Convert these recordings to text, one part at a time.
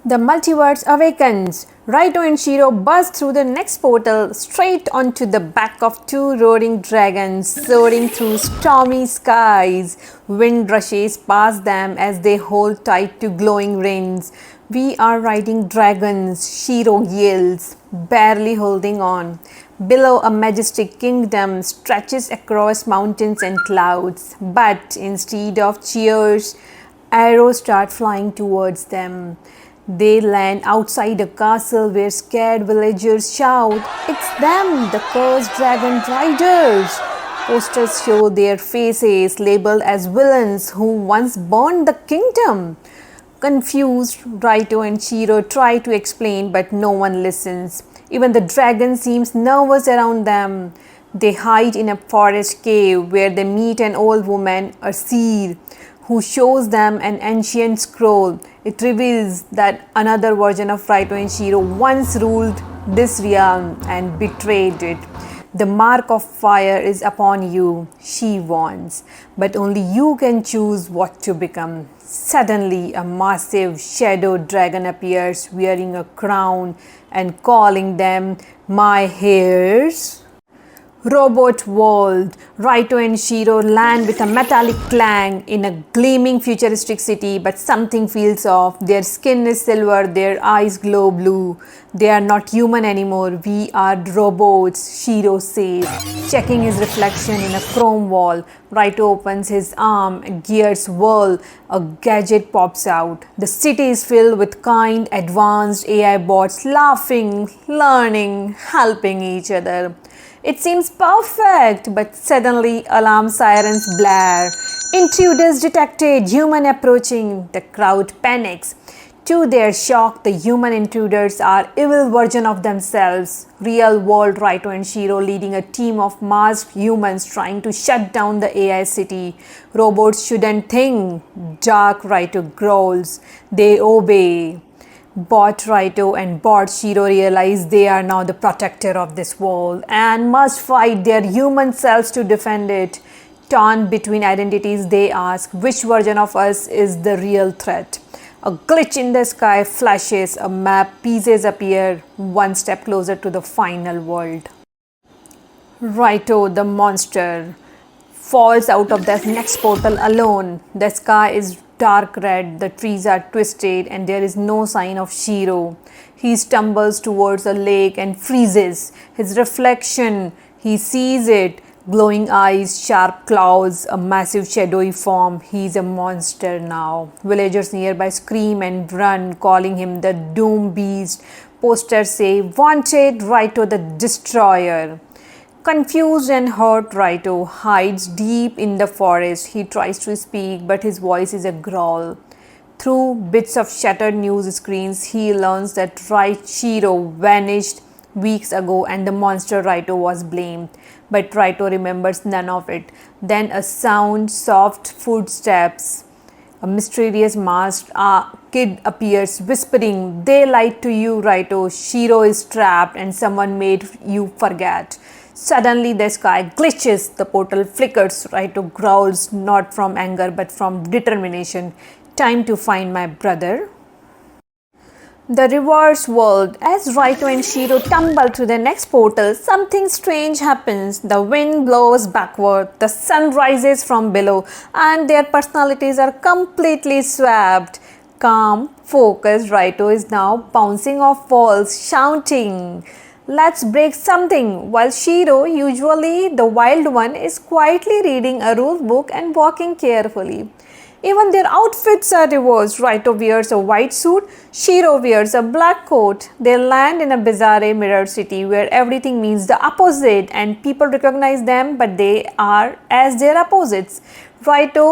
The multiverse awakens. Raito and Shiro burst through the next portal straight onto the back of two roaring dragons soaring through stormy skies. Wind rushes past them as they hold tight to glowing reins. We are riding dragons, Shiro yells, barely holding on. Below, a majestic kingdom stretches across mountains and clouds, but instead of cheers, arrows start flying towards them. They land outside a castle where scared villagers shout, "It's them, the cursed dragon riders!" Posters show their faces labeled as villains who once burned the kingdom. Confused, Raito and Shiro try to explain, but no one listens. Even the dragon seems nervous around them. They hide in a forest cave where they meet an old woman, a seer, who shows them an ancient scroll. It reveals that another version of Raito and Shiro once ruled this realm and betrayed it. The mark of fire is upon you, she warns, but only you can choose what to become. Suddenly, a massive shadow dragon appears wearing a crown and calling them my heirs. Robot world. Raito and Shiro land with a metallic clang in a gleaming futuristic city, but something feels off. Their skin is silver, their eyes glow blue. They are not human anymore. We are robots, Shiro says, checking his reflection in a chrome wall. Raito opens his arm, gears whirl, a gadget pops out. The city is filled with kind, advanced AI bots laughing, learning, helping each other. It seems perfect, but suddenly alarm sirens blare. Intruders detected, human approaching. The crowd panics. To their shock, the human intruders are evil version of themselves. Real world Raito and Shiro leading a team of masked humans trying to shut down the AI city. Robots shouldn't think. Dark Raito growls. They obey. Bot Raito and Bot Shiro realize they are now the protector of this world and must fight their human selves to defend it. Torn between identities, they ask which version of us is the real threat. A glitch in the sky flashes, a map pieces appear, one step closer to the final world. Raito, the monster, falls out of the next portal alone. The sky is dark red, the trees are twisted, and there is no sign of Shiro. He stumbles towards a lake and freezes. His reflection, he sees it, glowing eyes, sharp claws, a massive shadowy form. He is a monster now. Villagers nearby scream and run, calling him the Doom Beast. Posters say, "Wanted, Raito the Destroyer." Confused and hurt, Raito hides deep in the forest. He tries to speak, but his voice is a growl. Through bits of shattered news screens, he learns that Shiro vanished weeks ago and the monster Raito was blamed. But Raito remembers none of it. Then a sound, soft footsteps. A mysterious masked kid appears, whispering, "They lied to you, Raito. Shiro is trapped and someone made you forget." Suddenly the sky glitches, the portal flickers. Raito growls, not from anger but from determination. "Time to find my brother." The reverse world. As Raito and Shiro tumble to the next portal, something strange happens. The wind blows backward, the sun rises from below, and their personalities are completely swapped. Calm, focused, Raito is now bouncing off walls, shouting, "Let's break something," while Shiro, usually the wild one, is quietly reading a rule book and walking carefully. Even their outfits are reversed. Raito wears a white suit, Shiro wears a black coat. They land in a bizarre mirror city where everything means the opposite and people recognize them, but they are as their opposites. Raito,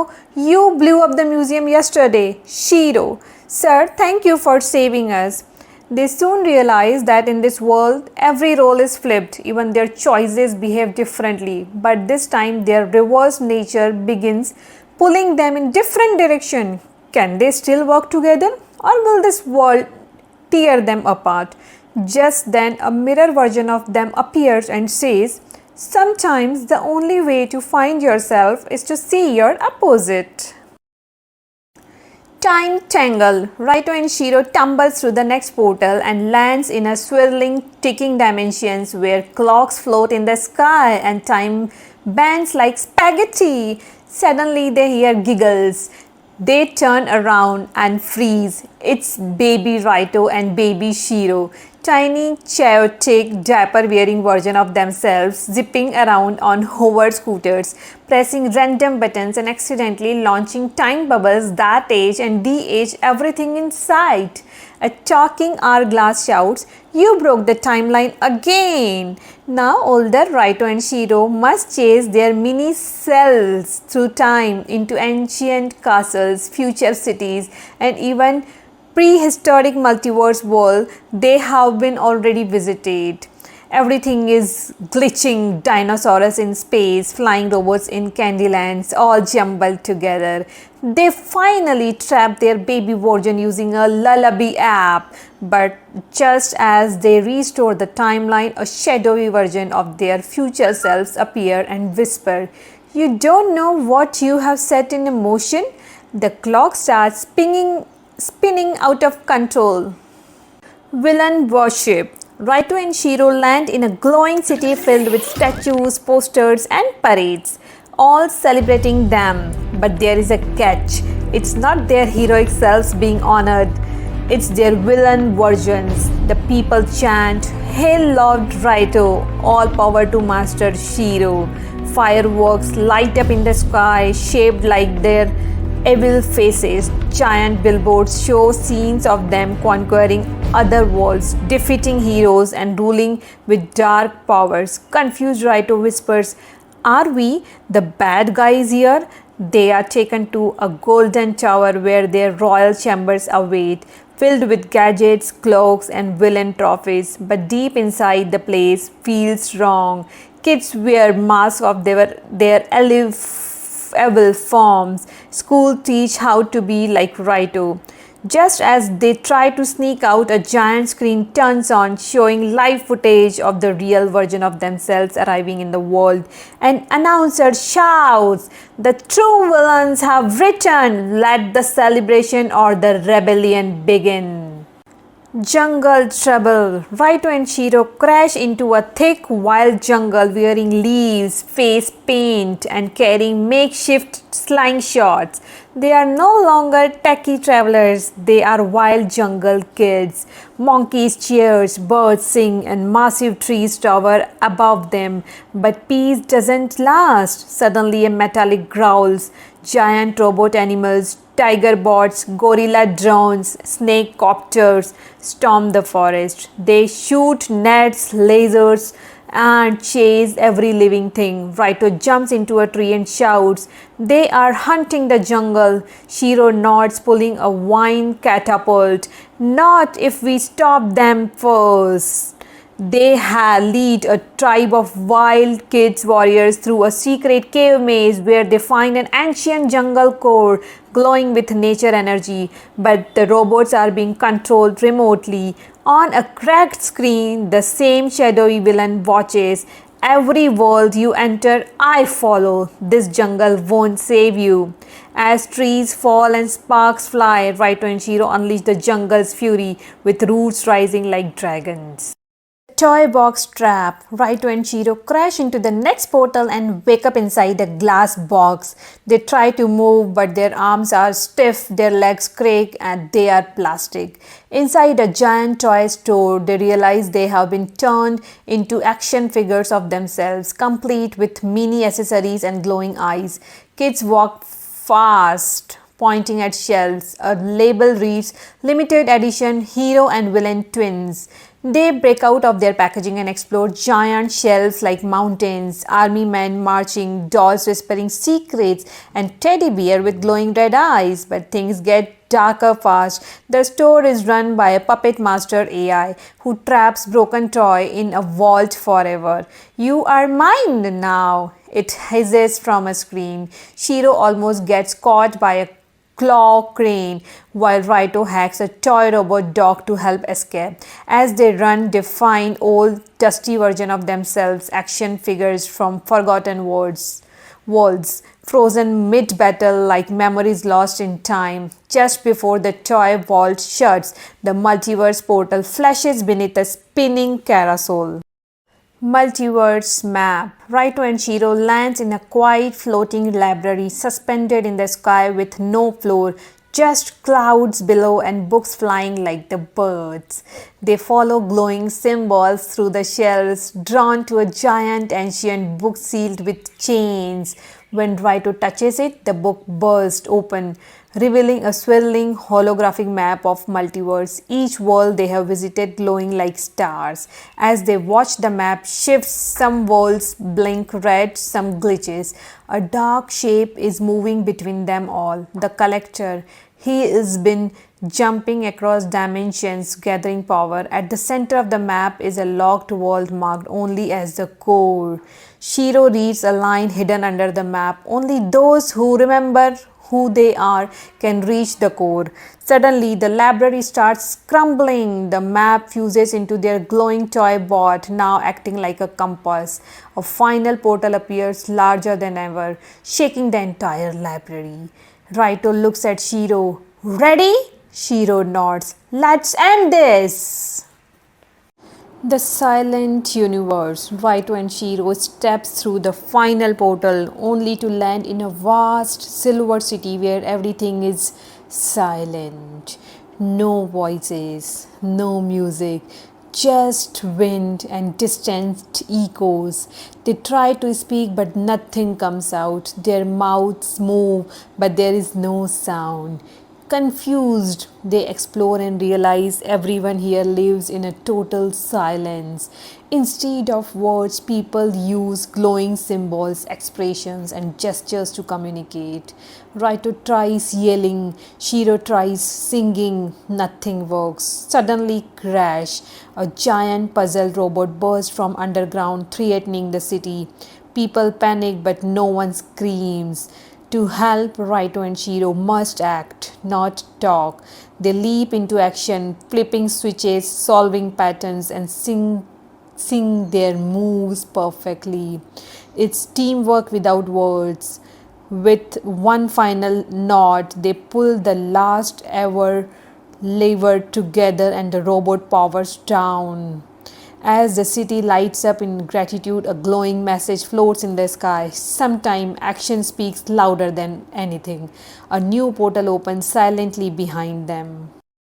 "You blew up the museum yesterday." Shiro, "Sir, thank you for saving us." They soon realize that in this world, every role is flipped, even their choices behave differently. But this time, their reverse nature begins pulling them in different direction. Can they still work together, or will this world tear them apart? Just then, a mirror version of them appears and says, "Sometimes the only way to find yourself is to see your opposite." Time tangle. Raito and Shiro tumbles through the next portal and lands in a swirling, ticking dimensions where clocks float in the sky and time bends like spaghetti. Suddenly they hear giggles. They turn around and freeze. It's baby Raito and baby Shiro, tiny, chaotic, diaper-wearing version of themselves, zipping around on hover scooters, pressing random buttons and accidentally launching time bubbles that age and de-age everything in sight. A talking hourglass shouts, "You broke the timeline again!" Now older Raito and Shiro must chase their mini selves through time into ancient castles, future cities, and even prehistoric multiverse world they have been already visited. Everything is glitching, dinosaurs in space, flying robots in Candylands, all jumbled together. They finally trap their baby version using a lullaby app, but just as they restore the timeline, a shadowy version of their future selves appear and whisper, "You don't know what you have set in motion?" The clock starts spinning out of control. Villain worship. Raito and Shiro land in a glowing city filled with statues, posters, and parades, all celebrating them. But there is a catch. It's not their heroic selves being honored, it's their villain versions. The people chant, "Hail Lord Raito, all power to Master Shiro." Fireworks light up in the sky, shaped like their evil faces. Giant billboards show scenes of them conquering other worlds, defeating heroes, and ruling with dark powers. Confused Raito whispers, "Are we the bad guys here?" They are taken to a golden tower where their royal chambers await, filled with gadgets, cloaks, and villain trophies. But deep inside, the place feels wrong. Kids wear masks of their evil forms. School teach how to be like Raito. Just as they try to sneak out, a giant screen turns on, showing live footage of the real version of themselves arriving in the world. An announcer shouts, "The true villains have returned! Let the celebration or the rebellion begin." Jungle trouble. Raito and Shiro crash into a thick wild jungle wearing leaves, face paint, and carrying makeshift slingshots. They are no longer techie travelers, they are wild jungle kids. Monkeys cheers, birds sing, and massive trees tower above them. But peace doesn't last. Suddenly a metallic growls. Giant robot animals, tiger bots, gorilla drones, snake copters storm the forest. They shoot nets, lasers, and chase every living thing. Raito jumps into a tree and shouts, "They are hunting the jungle." Shiro nods, pulling a wine catapult. "Not if we stop them first." They lead a tribe of wild kids warriors through a secret cave maze where they find an ancient jungle core glowing with nature energy, but the robots are being controlled remotely. On a cracked screen, the same shadowy villain watches. "Every world you enter, I follow. This jungle won't save you." As trees fall and sparks fly, Raito and Shiro unleash the jungle's fury with roots rising like dragons. Toy box trap. Raito and Shiro crash into the next portal and wake up inside a glass box. They try to move, but their arms are stiff, their legs creak, and they are plastic. Inside a giant toy store, they realize they have been turned into action figures of themselves, complete with mini accessories and glowing eyes. Kids walk fast, pointing at shelves. A label reads, "Limited edition hero and villain twins." They break out of their packaging and explore giant shelves like mountains, army men marching, dolls whispering secrets, and teddy bear with glowing red eyes. But things get darker fast. The store is run by a puppet master AI who traps broken toy in a vault forever. "You are mine now," it hisses from a screen. Shiro almost gets caught by a claw crane, while Raito hacks a toy robot dog to help escape. As they run, they find old, dusty version of themselves, action figures from forgotten Worlds frozen mid battle like memories lost in time. Just before the toy vault shuts, the multiverse portal flashes beneath a spinning carousel. Multiverse map. Raito and Shiro lands in a quiet floating library suspended in the sky with no floor, just clouds below and books flying like the birds. They follow glowing symbols through the shelves, drawn to a giant ancient book sealed with chains. When Raito touches it, the book bursts open, revealing a swirling holographic map of multiverse, each world they have visited glowing like stars. As they watch, the map shifts, some worlds blink red, some glitches. A dark shape is moving between them all. The collector. He has been jumping across dimensions, gathering power. At the center of the map is a locked world marked only as the core. Shiro reads a line hidden under the map. Only those who remember who they are can reach the core. Suddenly, the library starts crumbling. The map fuses into their glowing toy bot, now acting like a compass. A final portal appears larger than ever, shaking the entire library. Raito looks at Shiro. Ready? Shiro nods. Let's end this. The silent universe. Raito and Shiro steps through the final portal only to land in a vast silver city where everything is silent. No voices, no music, just wind and distant echoes. They try to speak but nothing comes out. Their mouths move but there is no sound. Confused, they explore and realize everyone here lives in a total silence. Instead of words, people use glowing symbols, expressions, and gestures to communicate. Raito tries yelling, Shiro tries singing, nothing works. Suddenly, crash! A giant puzzle robot bursts from underground, threatening the city. People panic, but no one screams. To help, Raito and Shiro must act, not talk. They leap into action, flipping switches, solving patterns, and sing their moves perfectly. It's teamwork without words. With one final nod, they pull the last ever lever together and the robot powers down. As the city lights up in gratitude, a glowing message floats in the sky. Sometime action speaks louder than anything. A new portal opens silently behind them.